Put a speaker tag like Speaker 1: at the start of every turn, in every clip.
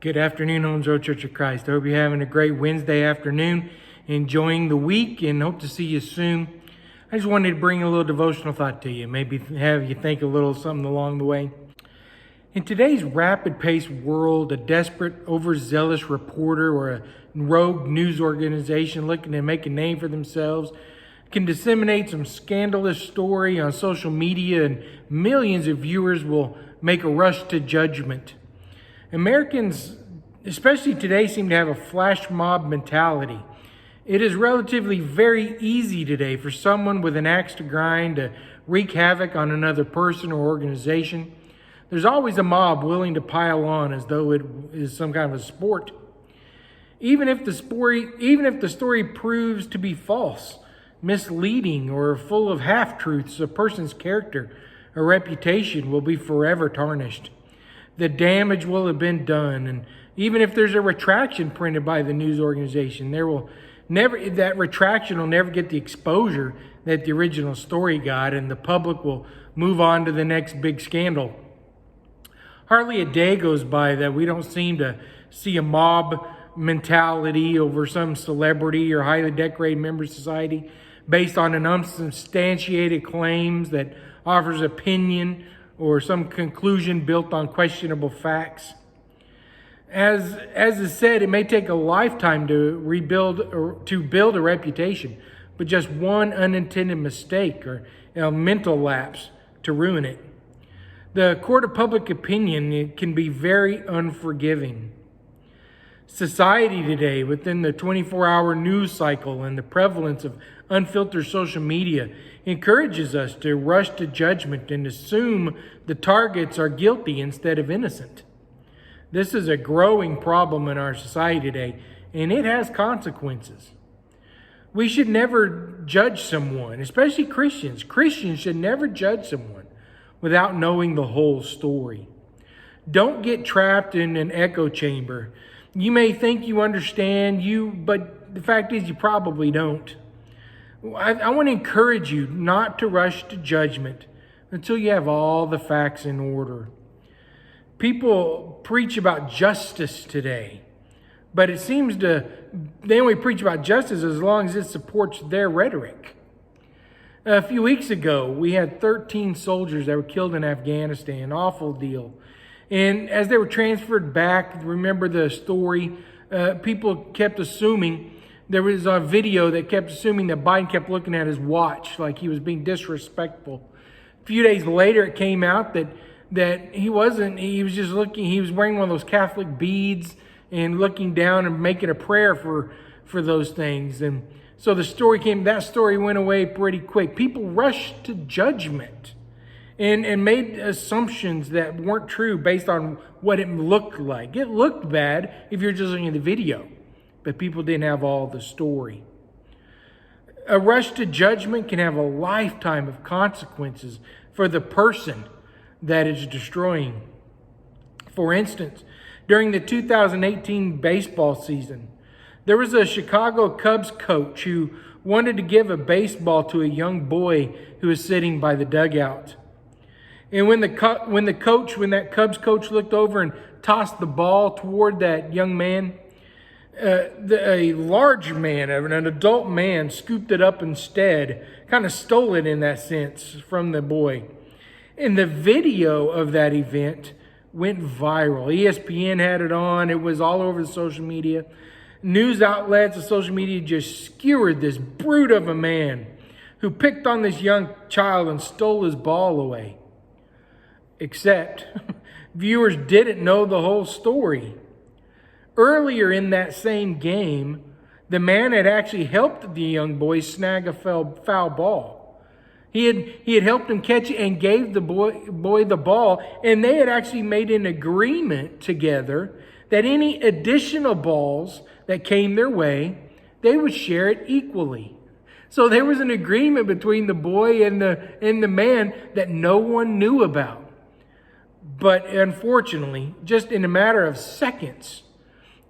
Speaker 1: Good afternoon, Holmes Road Church of Christ. I hope you're having a great Wednesday afternoon, enjoying the week, and hope to see you soon. I just wanted to bring a little devotional thought to you, maybe have you think a little something along the way. In today's rapid-paced world, a desperate, overzealous reporter or a rogue news organization looking to make a name for themselves can disseminate some scandalous story on social media, and millions of viewers will make a rush to judgment. Americans, especially today, seem to have a flash mob mentality. It is relatively very easy today for someone with an axe to grind to wreak havoc on another person or organization. There's always a mob willing to pile on as though it is some kind of a sport. Even if the story proves to be false, misleading, or full of half-truths, a person's character or reputation will be forever tarnished. The damage will have been done, and even if there's a retraction printed by the news organization, that retraction will never get the exposure that the original story got, and the public will move on to the next big scandal. Hardly a day goes by that we don't seem to see a mob mentality over some celebrity or highly decorated member of society based on an unsubstantiated claims that offers opinion or some conclusion built on questionable facts. As is said, it may take a lifetime to build a reputation, but just one unintended mistake or a mental lapse to ruin it. The court of public opinion can be very unforgiving. Society today, within the 24-hour news cycle and the prevalence of unfiltered social media, encourages us to rush to judgment and assume the targets are guilty instead of innocent. This is a growing problem in our society today, and it has consequences. We should never judge someone, especially Christians. Christians should never judge someone without knowing the whole story. Don't get trapped in an echo chamber. You may think you understand, but the fact is you probably don't. I want to encourage you not to rush to judgment until you have all the facts in order. People preach about justice today, but it seems they only preach about justice as long as it supports their rhetoric. A few weeks ago, we had 13 soldiers that were killed in Afghanistan. Awful deal. And as they were transferred back, remember the story, people kept assuming, there was a video that kept assuming that Biden kept looking at his watch like he was being disrespectful. A few days later, it came out that he wasn't. He was just looking. He was wearing one of those Catholic beads and looking down and making a prayer for those things. And so that story went away pretty quick. People rushed to judgment and made assumptions that weren't true based on what it looked like. It looked bad if you're just looking at the video, but people didn't have all the story. A rush to judgment can have a lifetime of consequences for the person that is destroying. For instance, during the 2018 baseball season, there was a Chicago Cubs coach who wanted to give a baseball to a young boy who was sitting by the dugout. And when that Cubs coach looked over and tossed the ball toward that young man, a large man, an adult man, scooped it up instead, kind of stole it in that sense from the boy. And the video of that event went viral. ESPN had it on. It was all over the social media. News outlets and social media just skewered this brute of a man who picked on this young child and stole his ball away. Except viewers didn't know the whole story. Earlier in that same game, the man had actually helped the young boy snag a foul ball. He had helped him catch it and gave the boy the ball, and they had actually made an agreement together that any additional balls that came their way, they would share it equally. So there was an agreement between the boy and the man that no one knew about. But unfortunately, just in a matter of seconds,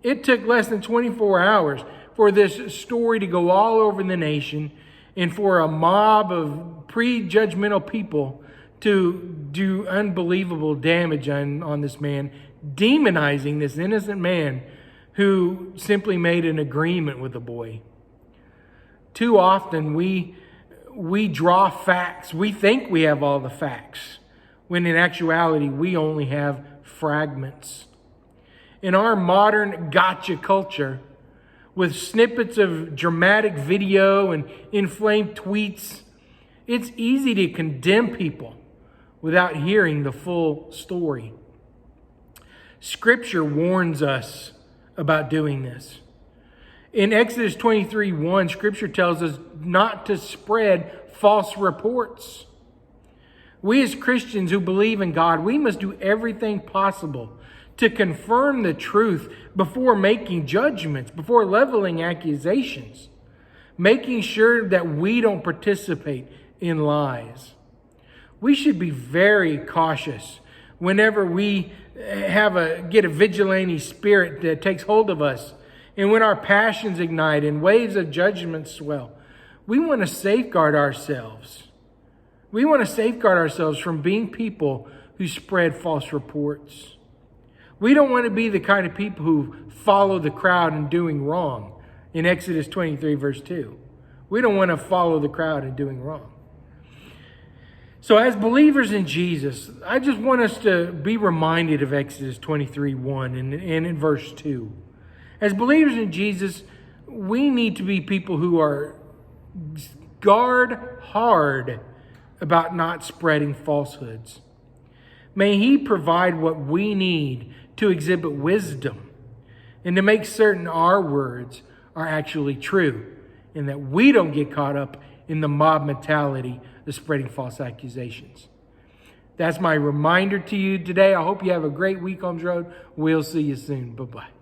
Speaker 1: it took less than 24 hours for this story to go all over the nation and for a mob of prejudgmental people to do unbelievable damage on this man, demonizing this innocent man who simply made an agreement with the boy. Too often we draw facts. We think we have all the facts, when in actuality we only have fragments. In our modern gotcha culture, with snippets of dramatic video and inflamed tweets, it's easy to condemn people without hearing the full story. Scripture warns us about doing this. In Exodus 23:1, Scripture tells us not to spread false reports. We as Christians who believe in God, we must do everything possible to confirm the truth before making judgments, before leveling accusations, making sure that we don't participate in lies. We should be very cautious whenever we get a vigilante spirit that takes hold of us, and when our passions ignite and waves of judgment swell. We want to safeguard ourselves. We want to safeguard ourselves from being people who spread false reports. We don't want to be the kind of people who follow the crowd in doing wrong. In Exodus 23, verse 2. We don't want to follow the crowd in doing wrong. So as believers in Jesus, I just want us to be reminded of Exodus 23:1 and in verse 2. As believers in Jesus, we need to be people who are guard hard about not spreading falsehoods. May He provide what we need to exhibit wisdom and to make certain our words are actually true and that we don't get caught up in the mob mentality of spreading false accusations. That's my reminder to you today. I hope you have a great week on the road. We'll see you soon. Bye-bye.